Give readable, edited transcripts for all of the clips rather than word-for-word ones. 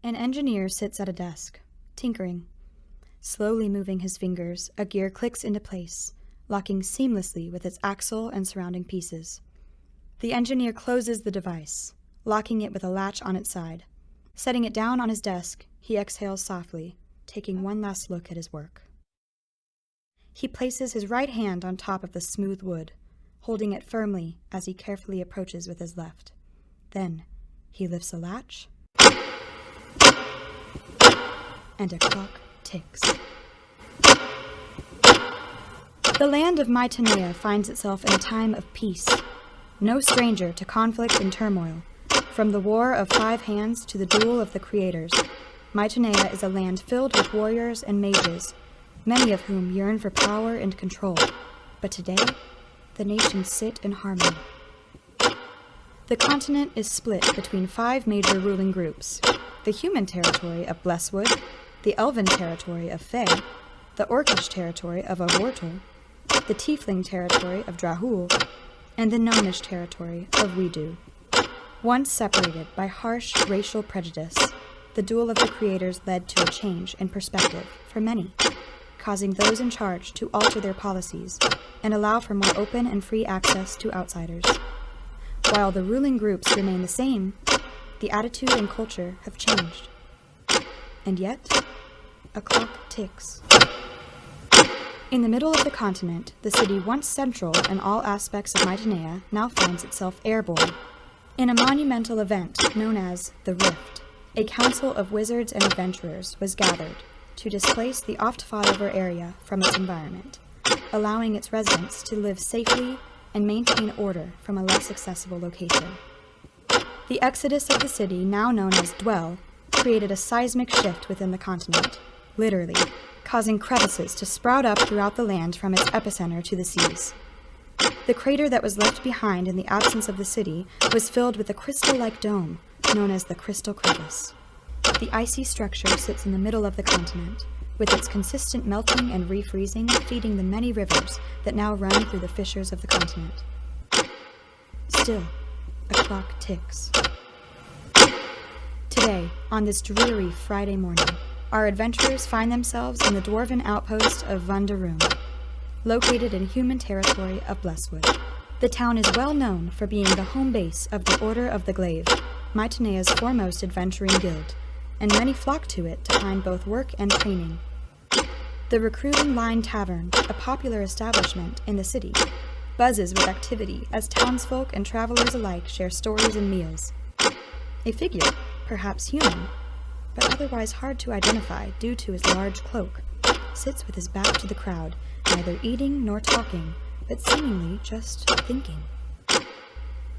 An engineer sits at a desk, tinkering. Slowly moving his fingers, a gear clicks into place, locking seamlessly with its axle and surrounding pieces. The engineer closes the device, locking it with a latch on its side. Setting it down on his desk, he exhales softly, taking one last look at his work. He places his right hand on top of the smooth wood, holding it firmly as he carefully approaches with his left. Then, he lifts a latch, and a clock ticks. The land of Mytonea finds itself in a time of peace, no stranger to conflict and turmoil. From the War of Five Hands to the Duel of the Creators, Mytonea is a land filled with warriors and mages, many of whom yearn for power and control. But today, the nations sit in harmony. The continent is split between 5 major ruling groups: the human territory of Blesswood, the elven territory of Fey, the orcish territory of Avortal, the tiefling territory of Drahul, and the gnomish territory of Wedu. Once separated by harsh racial prejudice, the Duel of the Creators led to a change in perspective for many, causing those in charge to alter their policies and allow for more open and free access to outsiders. While the ruling groups remain the same, the attitude and culture have changed. And yet, a clock ticks. In the middle of the continent, the city once central in all aspects of Mytonea now finds itself airborne. In a monumental event known as the Rift, a council of wizards and adventurers was gathered to displace the oft-fought-over area from its environment, allowing its residents to live safely and maintain order from a less accessible location. The exodus of the city, now known as Dwell, created a seismic shift within the continent, literally, causing crevices to sprout up throughout the land from its epicenter to the seas. The crater that was left behind in the absence of the city was filled with a crystal-like dome, known as the Crystal Crevice. The icy structure sits in the middle of the continent, with its consistent melting and refreezing feeding the many rivers that now run through the fissures of the continent. Still, a clock ticks. Today, on this dreary Friday morning, our adventurers find themselves in the dwarven outpost of Vandarum, located in human territory of Blesswood. The town is well known for being the home base of the Order of the Glaive, Mytonea's foremost adventuring guild, and many flock to it to find both work and training. The Recruiting Line Tavern, a popular establishment in the city, buzzes with activity as townsfolk and travelers alike share stories and meals. A figure, perhaps human, but otherwise hard to identify due to his large cloak, sits with his back to the crowd, neither eating nor talking, but seemingly just thinking.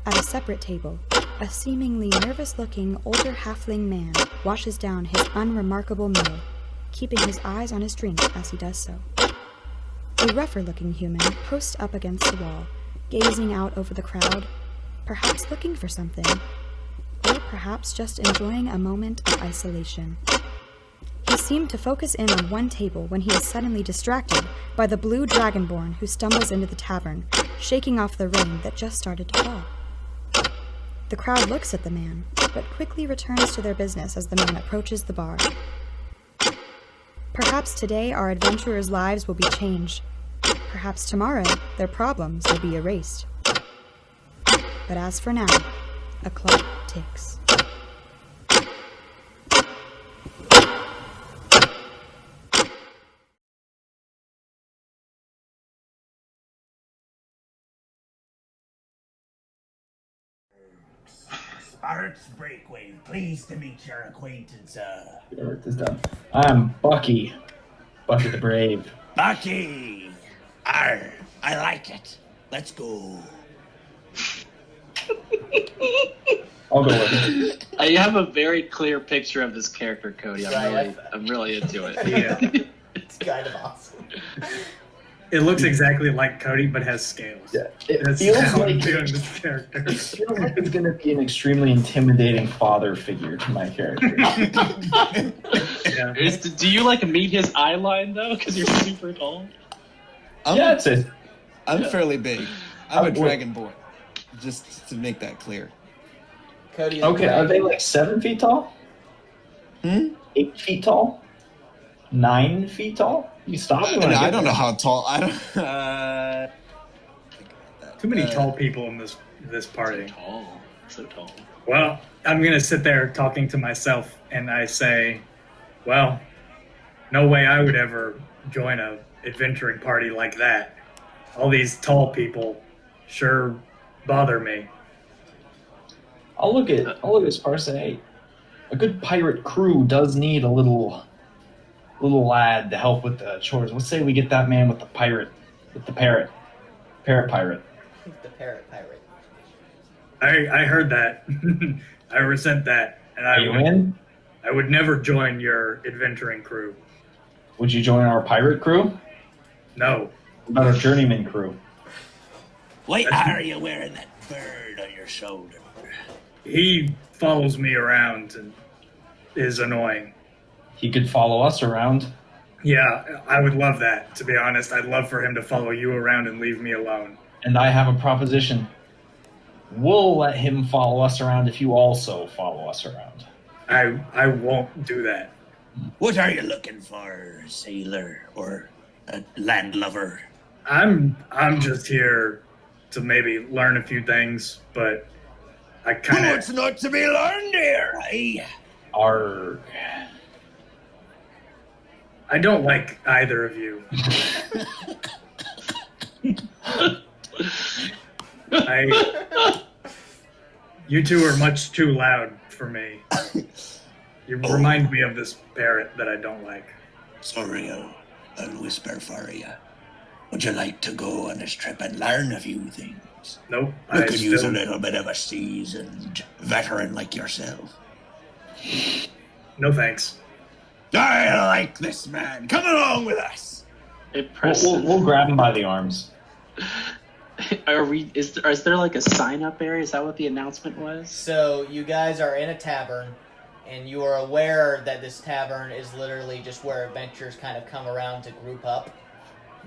At a separate table, a seemingly nervous-looking older halfling man washes down his unremarkable meal, keeping his eyes on his drink as he does so. A rougher-looking human posts up against the wall, gazing out over the crowd, perhaps looking for something, or perhaps just enjoying a moment of isolation. He seemed to focus in on one table when he is suddenly distracted by the blue dragonborn who stumbles into the tavern, shaking off the rain that just started to fall. The crowd looks at the man, but quickly returns to their business as the man approaches the bar. Perhaps today our adventurers' lives will be changed. Perhaps tomorrow their problems will be erased. But as for now, a clock ticks. Sparks Breakwave, pleased to meet your acquaintance, Write this down. I'm Bucky. Bucky the Brave. Bucky! Arr, I like it. Let's go. I'll go with it. I have a very clear picture of this character, Cody. I'm really into it. Yeah. It's kind of awesome. It looks exactly like Cody, but has scales. Yeah, it That's feels how like I'm doing this character. it feels like it's going to be an extremely intimidating father figure to my character. Yeah. Do you like meet his eye line though? Because you're super tall. Yeah, it's a I'm fairly big. I'm a I'm- dragonborn. Just to make that clear. Cody. okay. Are they like 7 feet tall? 8 feet tall? 9 feet tall? You stop me when I get don't know there. how tall. I don't. Too many tall people in this party. Tall. So tall. Well, I'm gonna sit there talking to myself, and I say, "Well, no way I would ever join a adventuring party like that. All these tall people sure bother me." I'll look at Sparse. Hey, a good pirate crew does need a little lad to help with the chores. Let's say we get that man with the parrot pirate. The parrot pirate. I heard that. I resent that, and Are you in? I would never join your adventuring crew. Would you join our pirate crew? No. What about our journeyman crew? Why are you wearing that bird on your shoulder? He follows me around and is annoying. He could follow us around. Yeah, I would love that, to be honest. I'd love for him to follow you around and leave me alone. And I have a proposition. We'll let him follow us around if you also follow us around. I won't do that. What are you looking for, sailor or a landlubber? I'm just here to maybe learn a few things, but I kind of... What's not to be learned here, eh? Arg. I don't like either of you. You two are much too loud for me. You remind me of this parrot that I don't like. Sorry, I'll whisper for you. Would you like to go on this trip and learn a few things? Nope. We could use a little bit of a seasoned veteran like yourself. No thanks. I like this man. Come along with us. Impressive. We'll grab him by the arms. Is there like a sign up area? Is that what the announcement was? So you guys are in a tavern, and you are aware that this tavern is literally just where adventurers kind of come around to group up.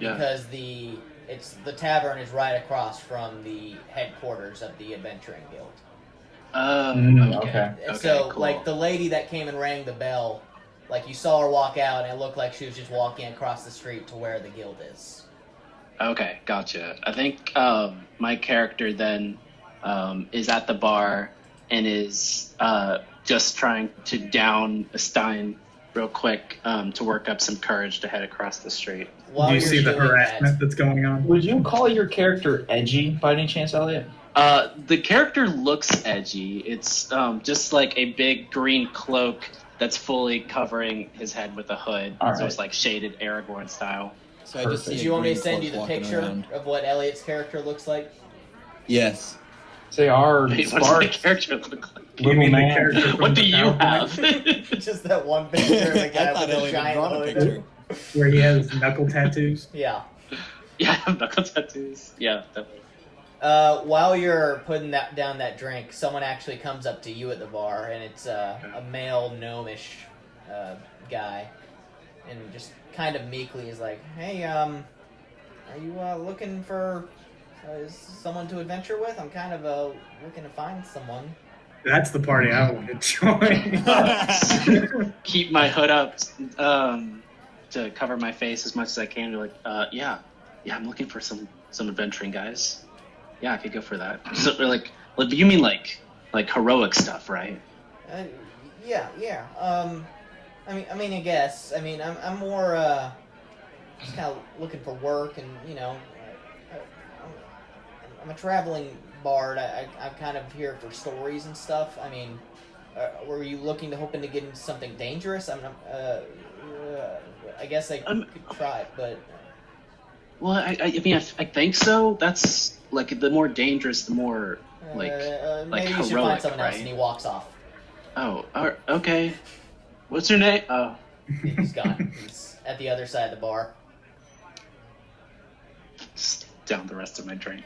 Yeah. Because the tavern is right across from the headquarters of the Adventuring Guild. Okay. And so, cool. like, the lady that came and rang the bell, like, you saw her walk out, and it looked like she was just walking across the street to where the guild is. Okay, gotcha. I think my character then is at the bar and is just trying to down a stein real quick to work up some courage to head across the street. While Do you you're see the doing harassment that's going on? Would you call your character edgy by any chance, Elliot? The character looks edgy. It's just like a big green cloak that's fully covering his head with a hood. All So right. it's like shaded Aragorn style. So I just Perfect. see Do a you want me to green send you cloak the walking picture around. of what Elliot's character looks like? Yes. Say our Wait, what does my Sparks, character look like? You mean the man. character from What do the you have? Just that one picture of the I guy thought with a Elliot had giant drawn a hood. picture. where he has knuckle tattoos? Yeah. Yeah, I have knuckle tattoos. Yeah, definitely. While you're putting down that drink, someone actually comes up to you at the bar, and it's a male gnomish guy, and just kind of meekly is like, "Hey, are you looking for someone to adventure with? I'm kind of looking to find someone." That's the party I want to join. Keep my hood up to cover my face as much as I can. Be like, yeah, I'm looking for some adventuring guys. Yeah, I could go for that. So, like, you mean like heroic stuff, right? Yeah. I guess. I'm more just kind of looking for work, and I'm a traveling bard. I'm kind of here for stories and stuff. I mean, were you hoping to get into something dangerous? I guess I could try, but. Well, I mean, I think so. That's like the more dangerous, the more like Maybe you should heroic, find someone else, right? and he walks off. Oh, okay. What's your name? Oh, He's gone. He's at the other side of the bar. just down the rest of my drink.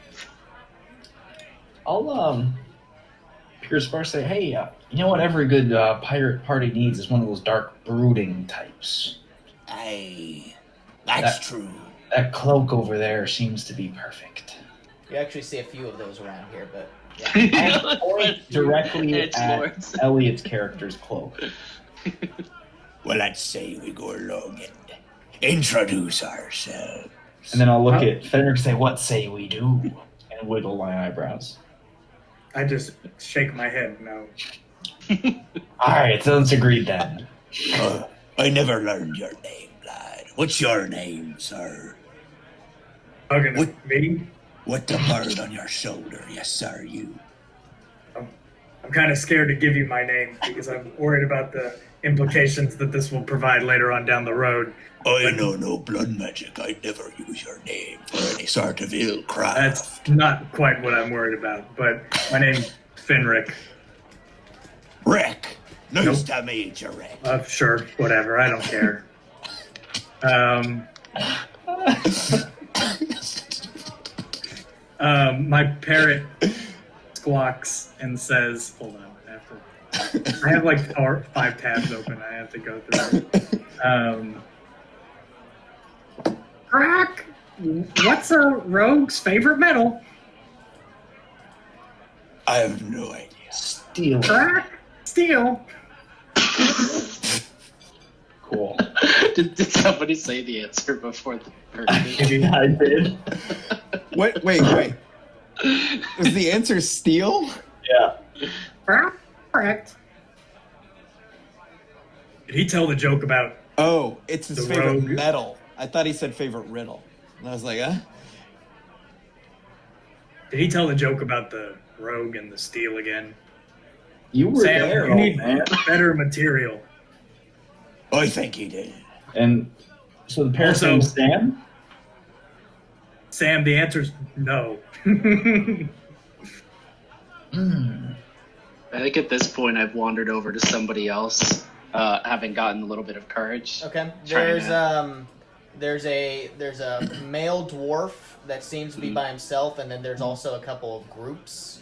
I'll Pierce Sparks say, hey, you know what every good pirate party needs is one of those dark brooding types. Aye, that's true. That cloak over there seems to be perfect. You actually see a few of those around here, but yeah. I point directly Edge at lords. Elliot's character's cloak. Well, let's say we go along and introduce ourselves. And then I'll look at Fenrir and say, "What say we do?" And wiggle my eyebrows. I just shake my head. No. All right, so let's agree then. I never learned your name, lad. What's your name, sir? Talking to What? me? What the bird on your shoulder? Yes, sir, you. I'm kind of scared to give you my name because I'm worried about the implications that this will provide later on down the road. I know no blood magic. I'd never use your name for any sort of ill craft. That's not quite what I'm worried about, but my name's Finrick. Rick. Nice Nope. to meet you, Rick. Sure, whatever. I don't care. My parrot squawks and says, "Hold on, I have like 5 tabs open. I have to go through. Crack. What's a rogue's favorite metal? I have no idea. Steal. Crack. Steel. Cool. Did somebody say the answer before the person? I did. What? Wait. Was the answer steel? Yeah. Correct. Did he tell the joke about? Oh, it's his The favorite rogue. metal. I thought he said favorite riddle. And I was like, Did he tell the joke about the rogue and the steel again? You were Sam, there, you old need man. better material. I think he did. And so the parent's Also- name's Sam? Sam, the answer's no. I think at this point I've wandered over to somebody else, having gotten a little bit of courage. Okay. Trying There's a male dwarf that seems to be by himself, and then there's also a couple of groups.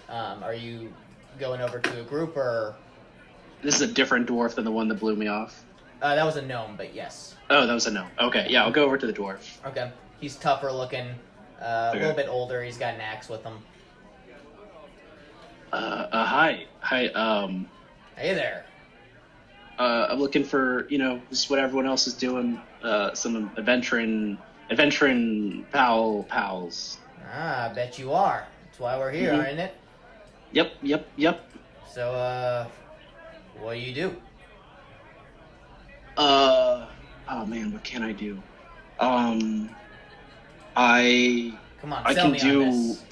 Are you going over to a group, or This is a different dwarf than the one that blew me off. that was a gnome? But yes. Oh, that was a no. Okay, yeah, I'll go over to the dwarf. Okay. He's tougher looking, a Okay. little bit older. He's got an axe with him. Hi. Hey there. I'm looking for, just what everyone else is doing, some adventuring pals. Ah, I bet you are. That's why we're here, Mhm. isn't it? Yep. So, what do you do? Oh man, what can I do? I Come on, I sell can me do. on this.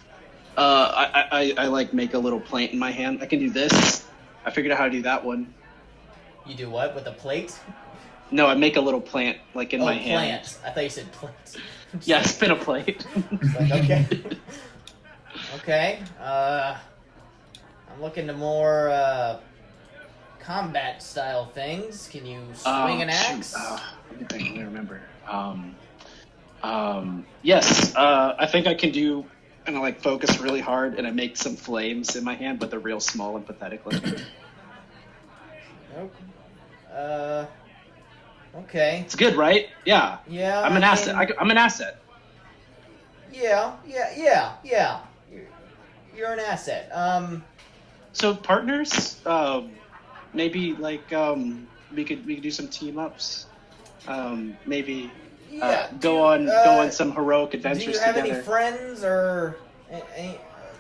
I like make a little plant in my hand. I can do this. I figured out how to do that one. You do what with a plate? No, I make a little plant like in my hand. plant. I thought you said plate. Yeah, spin a plate. It's like, okay. Okay. I'm looking to more combat style things. Can you swing an axe? Let me remember. Yes. I think I can do. And I like focus really hard, and I make some flames in my hand, but they're real small and pathetic looking. Okay. It's good, right? Yeah. Yeah. I'm an asset. I'm an asset. Yeah. You're an asset. So partners, maybe like we could do some team ups. Maybe Yeah. go on some heroic Do adventures you have together. any friends or?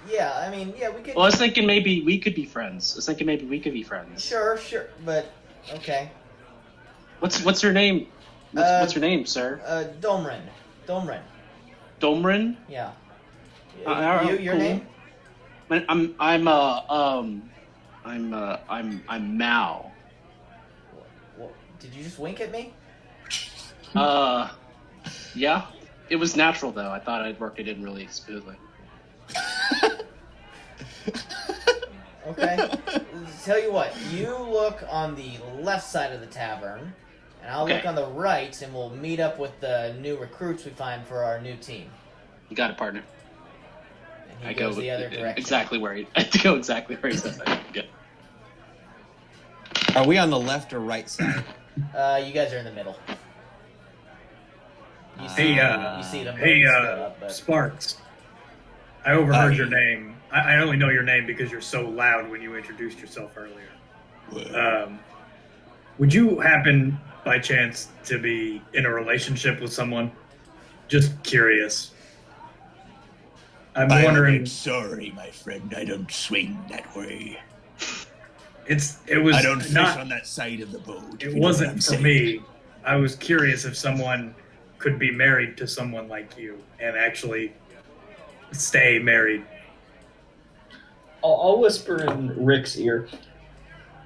Yeah. I mean, yeah, we could. Well, I was thinking maybe we could be friends. Sure, but okay. What's your name? What's your name, sir? Domrin. Domrin. Yeah. Your Cool. name? I'm Mao. Did you just wink at me? Yeah. It was natural though. I thought I'd worked it in really smoothly. Okay. Tell you what, you look on the left side of the tavern, and I'll look Okay. on the right, and we'll meet up with the new recruits we find for our new team. You got it, partner. And he I goes go the other direction. exactly where he. I have to go exactly where he says I should go. Are we on the left or right side? You guys are in the middle. You see, Hey, you see them. Hey, both stood up, but Sparks. I overheard Aye. your name. I only know your name because you're so loud when you introduced yourself earlier. Well, Would you happen, by chance, to be in a relationship with someone? Just curious. I'm wondering. Sorry, my friend, I don't swing that way. It was I don't fish not. on that side of the boat. if It you know what wasn't I'm for saying. me. I was curious if someone could be married to someone like you and actually stay married. I'll whisper in Rick's ear.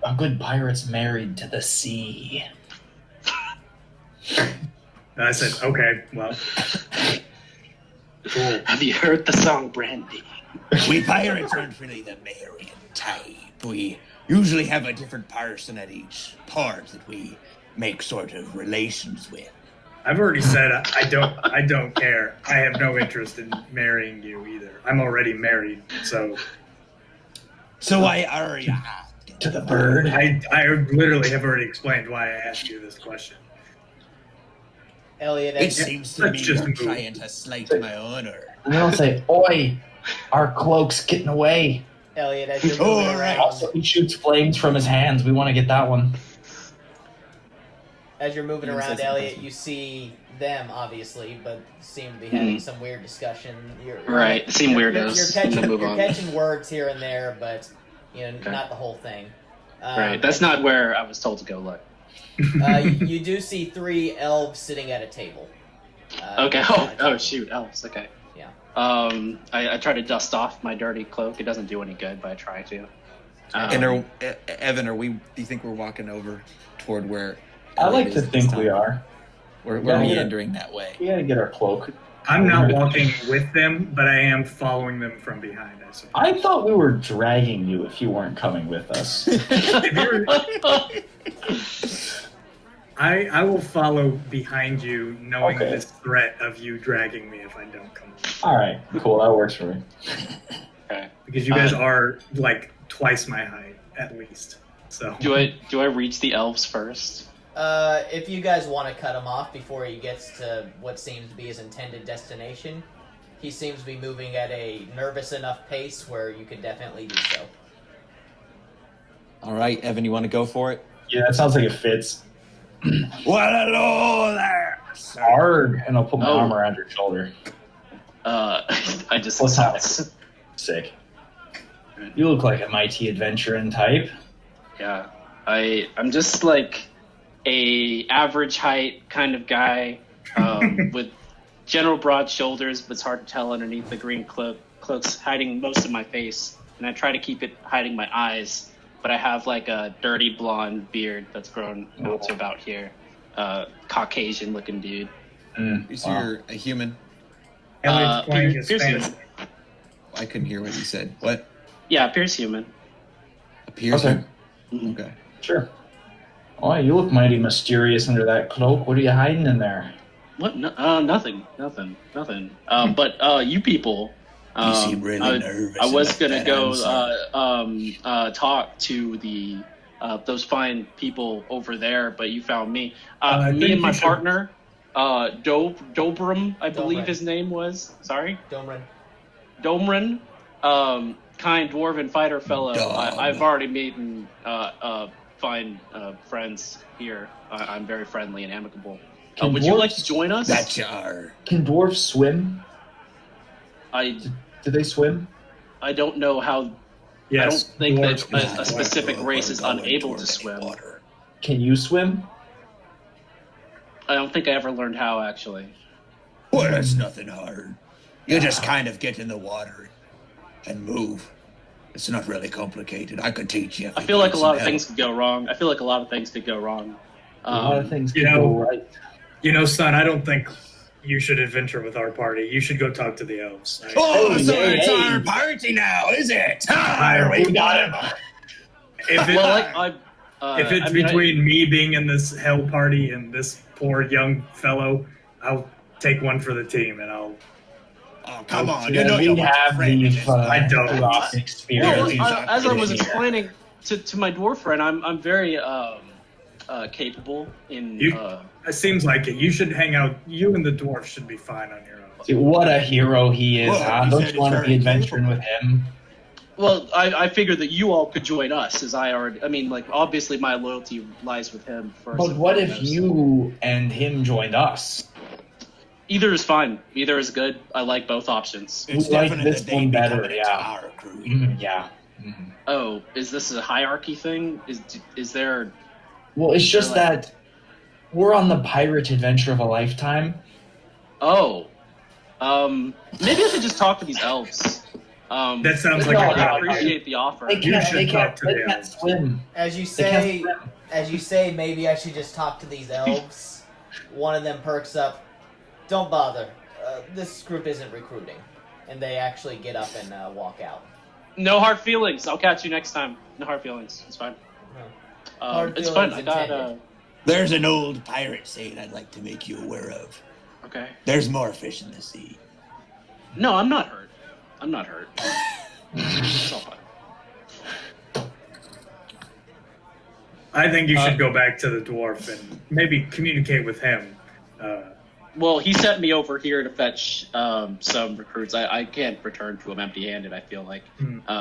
A good pirate's married to the sea. And I said, okay, well, cool. Have you heard the song Brandy? We pirates aren't really the marrying type. We usually have a different person at each part that we make sort of relations with. I've already said I don't care. I have no interest in marrying you either. I'm already married, so So I already asked. To the bird. I literally have already explained why I asked you this question. Elliot, It as, seems to Let's me just you're move. trying to slight my honor. And then I'll say, "Oi, our cloak's getting away." Elliot, as you're moving All around, right. Also, he shoots flames from his hands. We want to get that one. as you're moving You can say around, something Elliot, personal. you see them obviously, but seem to be having some weird discussion. Right, seem weirdos. You're catching, We'll move you're on. catching words here and there, but Okay. not the whole thing. Right, that's not where I was told to go look. You do see 3 elves sitting at a table. Okay. Oh shoot, elves. Okay. Yeah. I try to dust off my dirty cloak. It doesn't do any good, but I try to. And Evan, do you think we're walking over toward where? I like Elliot to is this think time? we are. We're Yeah, yeah. meandering that way. We gotta get our cloak. I'm not walking with them, but I am following them from behind, I suppose. I thought we were dragging you if you weren't coming with us. If you're- I will follow behind you, knowing Okay. this threat of you dragging me if I don't come along. All right, cool. That works for me. Okay. Because you guys are like twice my height, at least. So Do I reach the elves first? If you guys want to cut him off before he gets to what seems to be his intended destination, he seems to be moving at a nervous enough pace where you could definitely do so. All right, Evan, you want to go for it? Yeah, that sounds like it fits. Well, hello there, sir. Arg, and I'll put my Oh. arm around your shoulder. I just What's up? Sick. You look like a mighty adventuring type. Yeah, I'm just like a average height kind of guy with general broad shoulders, but it's hard to tell underneath the green cloak's hiding most of my face, and I try to keep it hiding my eyes. But I have like a dirty blonde beard that's grown out to about here. Caucasian looking dude. So you're a human. Elliot's playing Pierce Hispanic. human. I couldn't hear what you said. What? Yeah, appears human. Appears. Okay. Okay. Sure. Oh, you look mighty mysterious under that cloak. What are you hiding in there? What? No, nothing. But you people. You seem really nervous. I was about gonna that go answer. talk to the those fine people over there, but you found me. I Me think and my you should- partner, Dobram, I believe Domren. his name was. Sorry, Domran. Domran, kind dwarven fighter fellow. Dom. I've already made fine friends here. I'm very friendly and amicable. Can Would you like dwarves- to join us? That you are. Can dwarves swim? Do they swim? I don't know how. Yes, I don't think that dwarves- a specific race is Going unable toward to any swim. water. Can you swim? I don't think I ever learned how, actually. Well, that's nothing hard. You just kind of get in the water and move. It's not really complicated. I could teach you. if I you feel like a need lot some of things could go wrong. A lot of things you can know- go right. You know, son, I don't think you should adventure with our party. You should go talk to the elves. Oh, Hey, so hey, it's hey. our party now, is it? Ah, We we got him. If, Well, like, if it's between me being in this hell party and this poor young fellow, I'll take one for the team, and I'll. Oh, come on. Yeah, You know we you want have a friend in the this. I don't. rock well, experience. He's as I was here. explaining to my dwarf friend, I'm very capable in. You- It seems like it. You should hang out. You and the dwarf should be fine on your own. See, what a hero he is, Well, huh? he Don't said you want to it's be very adventuring with him? Well, I figured that you all could join us, as I mean, like, obviously my loyalty lies with him first. But and what if foremost. you and him joined us? Either is fine. Either is good. I like both options. It's We like definite this that they one better, become an yeah. entire crew. Yeah. Mhm. Oh, is this a hierarchy thing? Is there? Well, it's just They're that we're on the pirate adventure of a lifetime. Oh, maybe I should just talk to these elves. That sounds like No, a no, good I idea. appreciate the offer. They You can't. should They talk can't. to They the can't elves. swim. As you They can't say, swim. maybe I should just talk to these elves. One of them perks up. Don't bother. This group isn't recruiting, and they actually get up and walk out. No hard feelings. I'll catch you next time. No hard feelings. It's fine. Hard It's fun. I feelings got. intended. There's an old pirate saying I'd like to make you aware of. Okay. There's more fish in the sea. No, I'm not hurt. I'm not hurt. It's all fine. I think you should go back to the dwarf and maybe communicate with him. Well, he sent me over here to fetch some recruits. I can't return to him empty-handed. I feel like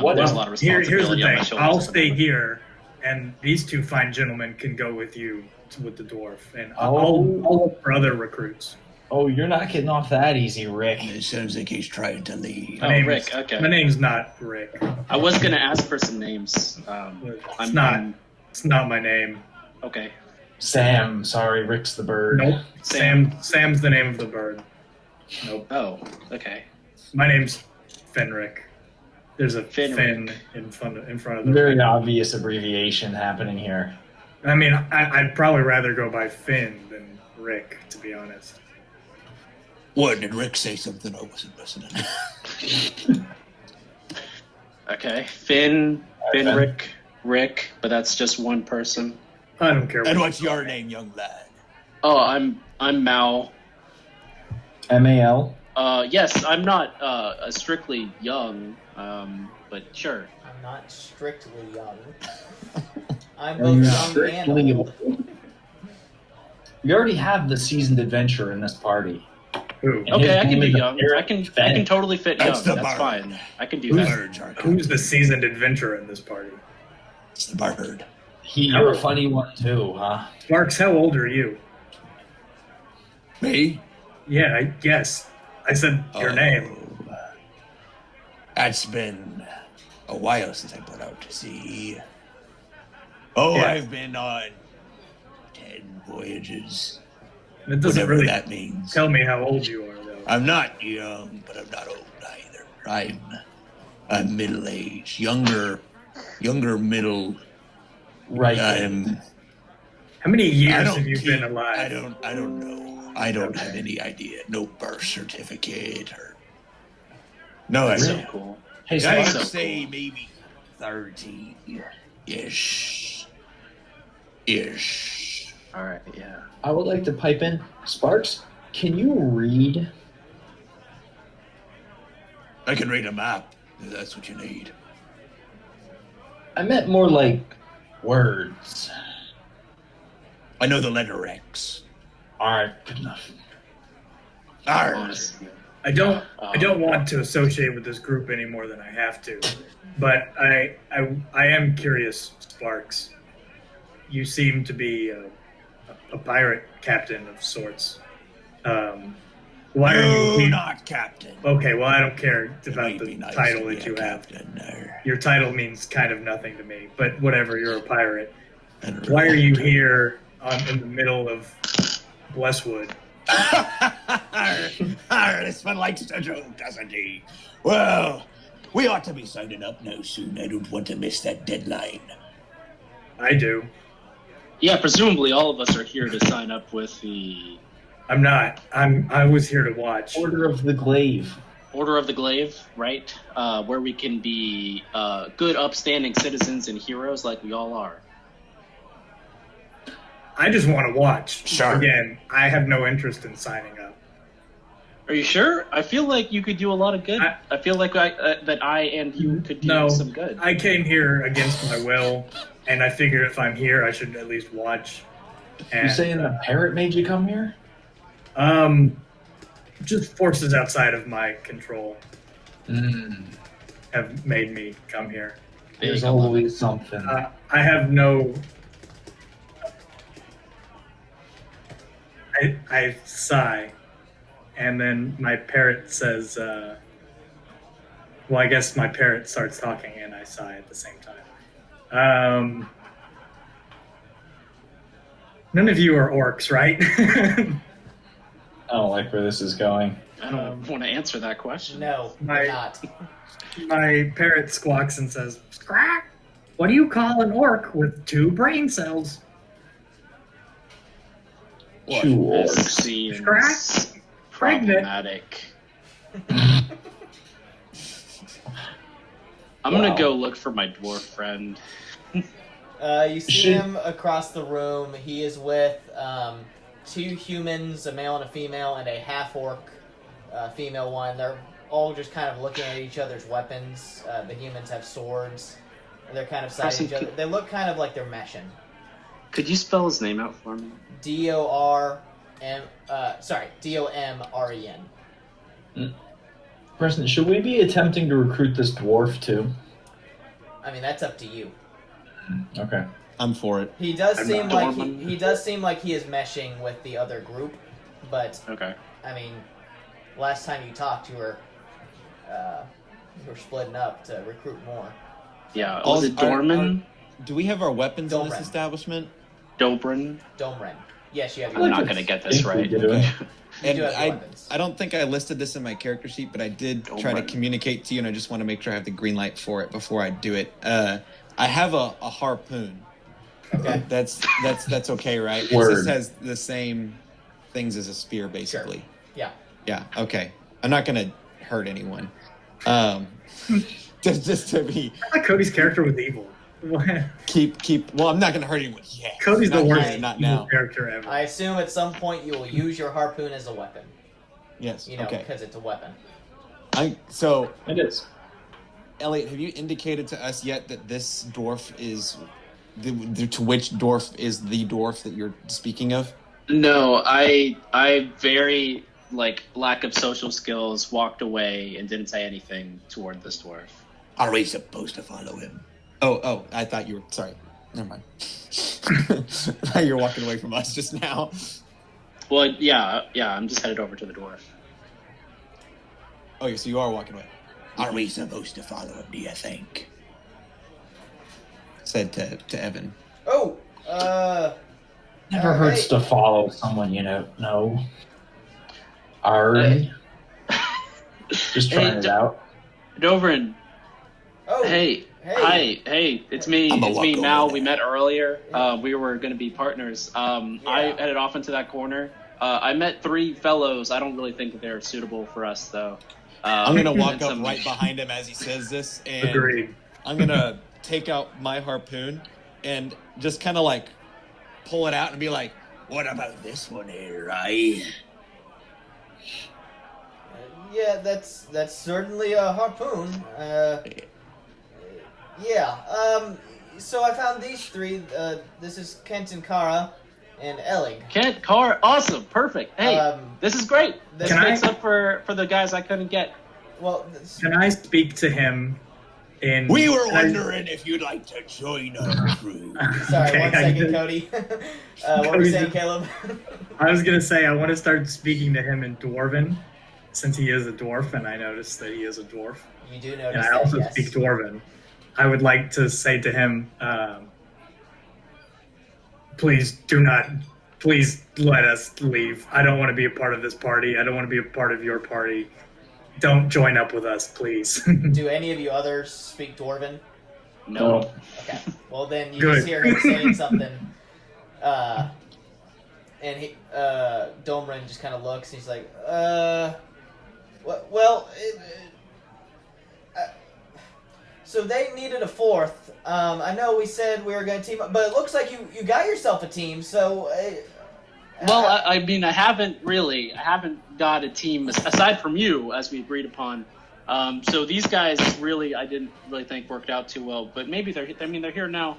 What there's if- a lot of Here's responsibility the on my thing. shoulders. I'll at the stay moment. here, and these two fine gentlemen can go with you with the dwarf, and Oh. I'll look for other recruits. Oh, you're not getting off that easy, Rick. It sounds like he's trying to leave. Oh, Rick, okay. My name's not Rick. I was gonna ask for some names. It's not my name. Okay. Sam. Sorry, Rick's the bird. Nope. Sam's the name of the bird. Nope. Oh, okay. My name's Fenric. There's a Fenric. Fin in front of the. Very obvious abbreviation happening here. I mean, I'd probably rather go by Finn than Rick, to be honest. What, did Rick say something I wasn't listening? Okay. Finn, Rick, but that's just one person. I don't care. And what what's your name, young lad? Oh, I'm Mal. MAL. Yes, I'm not strictly young, but sure. I'm not strictly young. I'm Are both you young strictly and old. We already have the seasoned adventurer in this party. Who? And Okay, his I can name do is young. I can Fenn. totally fit That's young. the That's bard. fine. I can do Who's- that. Birds are Who's the seasoned adventurer in this party? It's the bird. You're a funny one too, huh? Sparks, how old are you? Me? Yeah, yes. I said your name. That's been a while since I put out to sea. Oh, Yeah. I've been on 10 voyages. It doesn't Whatever really that means. tell me how old you are, though. I'm not young, but I'm not old either. I'm middle-aged. Younger middle. Right. How many I years don't have you keep- been alive? I don't know. I don't have any idea. No birth certificate or. No, I That's so don't. cool. Hey, I'd Sparks, so say cool. maybe 30 ish. Ish. All right, yeah. I would like to pipe in. Sparks, can you read? I can read a map if that's what you need. I meant more like words. I know the letter X. Alright, good enough. Arr. Honestly. I don't want to associate with this group any more than I have to, but I am curious, Sparks. You seem to be a pirate captain of sorts. Why are you No, here? not captain. Okay, well, I don't care It about might the be nice title to be that a you have. captain there. Your title means kind of nothing to me, but whatever. You're a pirate. And Why are you here in the middle of Blesswood? This one likes to joke, doesn't he? Well, we ought to be signing up now soon. I don't want to miss that deadline. I do. Yeah, presumably all of us are here to sign up with the I'm not. I was here to watch. Order of the Glaive. Order of the Glaive, right? Where we can be good, upstanding citizens and heroes like we all are. I just want to watch. Sure. Again, I have no interest in signing up. Are you sure? I feel like you could do a lot of good. I feel like that I and you could do No, some good. I came here against my will, and I figured if I'm here, I should at least watch. And, You saying the parrot made you come here? just forces outside of my control. Mm. have made me come here. There's always something. I have no. I sigh, and then my parrot says, well, I guess my parrot starts talking and I sigh at the same time. None of you are orcs, right? I don't like where this is going. I don't want to answer that question. No, My- we're not. My parrot squawks and says, "Squawk! What do you call an orc with 2 brain cells?" Two This orcs. seems Scratch? Pregnant. problematic. I'm Wow. gonna go look for my dwarf friend. You see Should- him across the room. He is with 2 humans, a male and a female, and a half-orc female one. They're all just kind of looking at each other's weapons. The humans have swords. And they're kind of sighting each other. They look kind of like they're meshing. Could you spell his name out for me? D-O-M-R-E-N. Preston, should we be attempting to recruit this dwarf too? I mean, that's up to you. Okay. I'm for it. He does I'm seem not like dormant. he does seem like he is meshing with the other group, but Okay. I mean, last time you talked, you were splitting up to recruit more. Yeah. All- Was it are- Dorman? Do we have our weapons in this Domren. establishment? Dobrin? Domren. Yes, you have your I'm not weapons. gonna get this right. You do it. You And do have your I weapons. don't think I listed this in my character sheet, but I did try to Domren. communicate to you, and I just want to make sure I have the green light for it before I do it. I have a harpoon. Okay. That's okay, right? 'Cause Word. This has the same things as a spear, basically. Yeah. Yeah. Okay. I'm not gonna hurt anyone. Just to be I thought Cody's character was evil. keep. Well, I'm not gonna hurt anyone. Yeah. Cody's the Not worst here, not evil now. character ever. I assume at some point you will use your harpoon as a weapon. Yes. You know, Okay. because it's a weapon. So It is. Elliot, have you indicated to us yet that this dwarf is to which dwarf is the dwarf that you're speaking of? No, I very lack of social skills walked away and didn't say anything toward this dwarf. Are we supposed to follow him? Oh, I thought you were sorry. Never mind. I thought you were walking away from us just now. Well, yeah, I'm just headed over to the dwarf. Oh, so you are walking away. Are we supposed to follow him, do you think? Said to Evan. Oh, Never hurts Hey. to follow someone you know. Alright. Just trying Hey, it out. Dobrin, oh, hey, hey. hi, it's me, I'ma it's me, walk Mal. over We there. met earlier. We were going to be partners. I headed off into that corner. I met 3 fellows. I don't really think that they're suitable for us, though. I'm gonna walk and up some- right behind him as he says this, and Agreed. I'm gonna take out my harpoon and just kind of pull it out and be like, What about this one here, right? Yeah, that's certainly a harpoon. Yeah. So I found these 3. This is Kent and Kara, and Elig. Kent, Carr, awesome, perfect. Hey, this is great. This Can I- makes up for the guys I couldn't get. Well, Can I speak to him in... We were wondering if you'd like to join our crew. sorry, Okay, 1 I second, did- Cody. What were you Cody's saying, just- Caleb? I was going to say, I want to start speaking to him in Dwarven, since he is a dwarf, and I noticed that he is a dwarf. You do And notice I that, also yes. speak Dwarven. I would like to say to him, please let us leave. I don't want to be a part of this party. I don't want to be a part of your party. Don't join up with us, please. Do any of you others speak Dwarven? No. Okay. Well, then you Good. just hear him saying something. And he, Domren just kind of looks. And he's like, so they needed a 4th. I know we said we were going to team up, but it looks like you got yourself a team. So, Well, I mean, I haven't got a team aside from you, as we agreed upon. So these guys really, I didn't really think worked out too well. But maybe they're here now.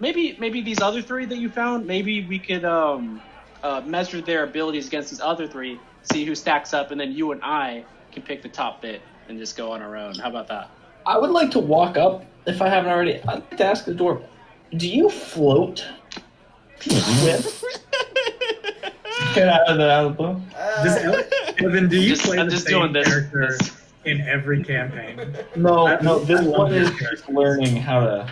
Maybe these other 3 that you found, maybe we could measure their abilities against these other 3, see who stacks up, and then you and I can pick the top bit and just go on our own. How about that? I would like to walk up, if I haven't already. I'd like to ask the dwarf, do you float? With? Get out of the blue. Evan, do you Just- play I'm the just same doing this. character in every campaign? No, this I love one your is character. just learning how to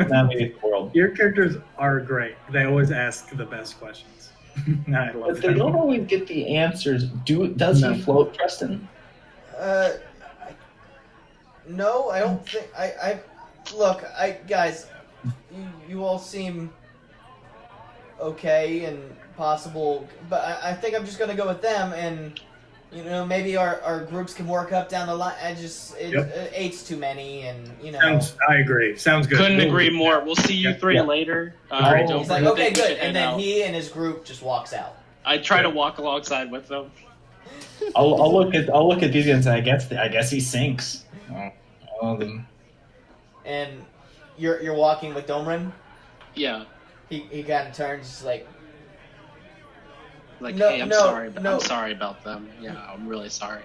navigate the world. Your characters are great. They always ask the best questions. I love But they them. don't always get the answers. Does No. he float, Preston? No, I don't think. Look, guys, you all seem okay and possible, but I think I'm just gonna go with them, and maybe our groups can work up down the line. Eight's too many, and I agree. Sounds good. Couldn't We'll- agree more. We'll see you three Yeah. later. Alright. Don't he's like, think okay, we good, should and hang then out. he and his group just walks out. I try to walk alongside with them. I'll look at these guys. And I guess he sinks. Then And you're walking with Domrin. Yeah. He kind of turns, just like, Like, No, hey, I'm no, sorry. no. I'm sorry about them. Yeah, I'm really sorry.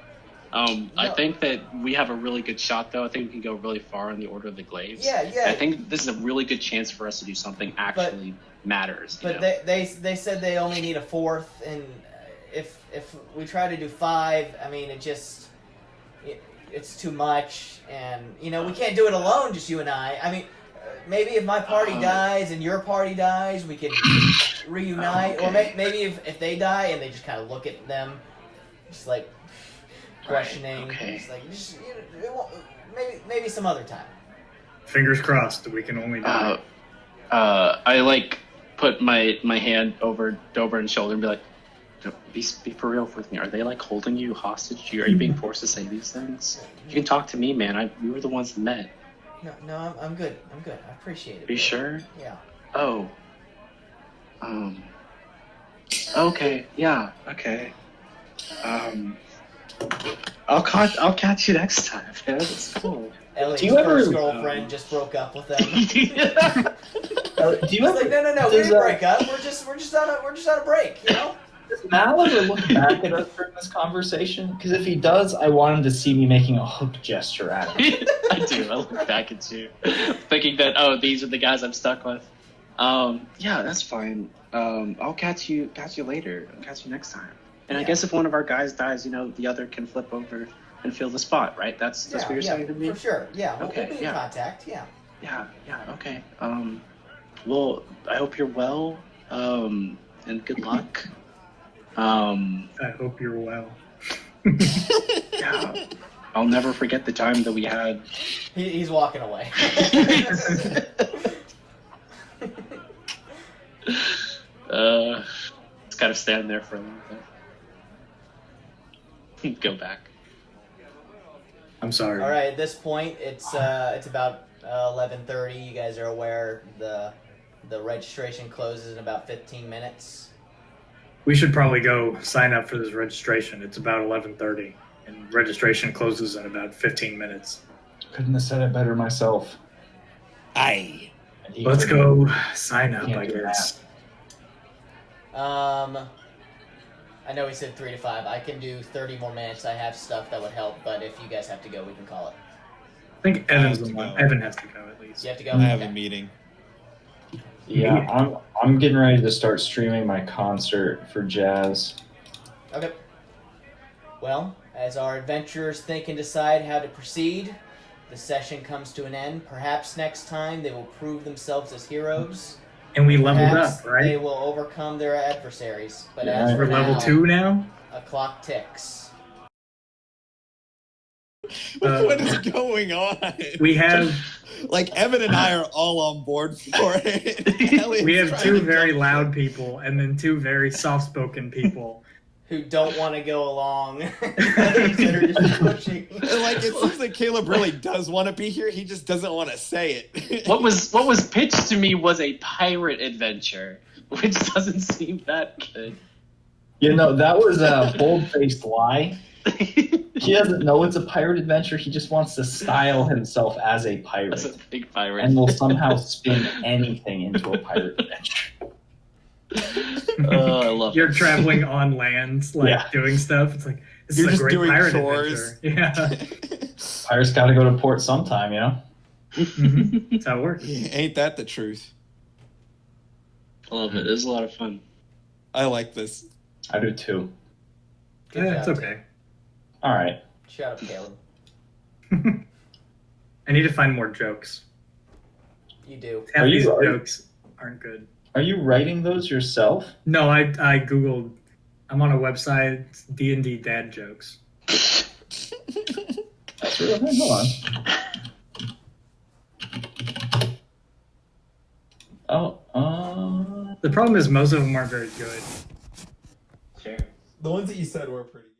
I think that we have a really good shot, though. I think we can go really far in the Order of the Glaives. yeah. I think this is a really good chance for us to do something actually matters. you But know? they said they only need a fourth, and if we try to do 5, I mean, it's too much, and we can't do it alone, just you and I. I mean, maybe if my party dies and your party dies, we can reunite, or maybe if they die and they just kind of look at them, just like questioning. okay. Just like it won't, maybe some other time. Fingers crossed that we can only do it. I like put my hand over Dobrin's shoulder and be like, be for real with me. Are they like holding you hostage? Are you being forced to say these things? You can talk to me, man. We were the ones that met. No, I'm good. I'm good. I appreciate it. Are you sure? Yeah. Oh. Okay. Yeah. Okay. I'll catch you next time. Yeah, that's cool. Ellie's Do you ever- first girlfriend just broke up with them. do you It's ever? like, no, we does, didn't break up. We're just on a break, Does Mal ever look back at us during this conversation? Because if he does, I want him to see me making a hook gesture at him. I do. I look back at you, thinking that these are the guys I'm stuck with. Yeah, that's fine. I'll catch you later. I'll catch you next time. And I guess if one of our guys dies, the other can flip over and fill the spot, right? That's what you're saying to me. For sure. Yeah, we'll Okay, be in yeah. contact. Yeah. Yeah. Okay. Well, I hope you're well. And good luck. I hope you're well. Yeah. I'll never forget the time that we had. He's walking away. Just gotta stand there for a little bit. Go back. I'm sorry. All right. At this point, it's about 11:30. You guys are aware the registration closes in about 15 minutes. We should probably go sign up for this registration. It's about 11:30, and registration closes in about 15 minutes. Couldn't have said it better myself. Aye. And he Let's couldn't. go sign up, Can't I do guess. I know we said 3 to 5. I can do 30 more minutes. I have stuff that would help, but if you guys have to go, we can call it. I think Evan's have the to one. go. Evan has to go at least. You have to go. I have a Okay. meeting. Yeah, I'm getting ready to start streaming my concert for jazz. Okay. Well, as our adventurers think and decide how to proceed, the session comes to an end. Perhaps next time they will prove themselves as heroes. And we leveled Perhaps up, they right? will overcome their adversaries. But Yeah, as for We're level now, 2 now? a clock ticks. What is going on? We have Like Evan and I are all on board for it. Elliot's we have trying 2 to very jump loud people and then 2 very soft-spoken people. Who don't want to go along. Others that are just pushing. in. Like it seems like Caleb really does want to be here. He just doesn't want to say it. What was pitched to me was a pirate adventure, which doesn't seem that good. That was a bold-faced lie. He doesn't know it's a pirate adventure. He just wants to style himself as a pirate. That's a big pirate. And will somehow spin anything into a pirate adventure. Oh, I love You're it. traveling on land, like Yeah. doing stuff. It's like, this You're is a just great doing pirate chores. adventure. Yeah. Pirates got to go to port sometime, you know. Mhm. That's how it works. Ain't that the truth? I love it. It was a lot of fun. I like this. I do too. Good Yeah, it's job, okay. All right. Shut up, Caleb. I need to find more jokes. You do. Half Are you- these are you- jokes aren't good. Are you writing those yourself? No, I googled. I'm on a website. It's D&D dad jokes. That's real. Hey, hold on. Oh, The problem is most of them aren't very good. Sure. The ones that you said were pretty.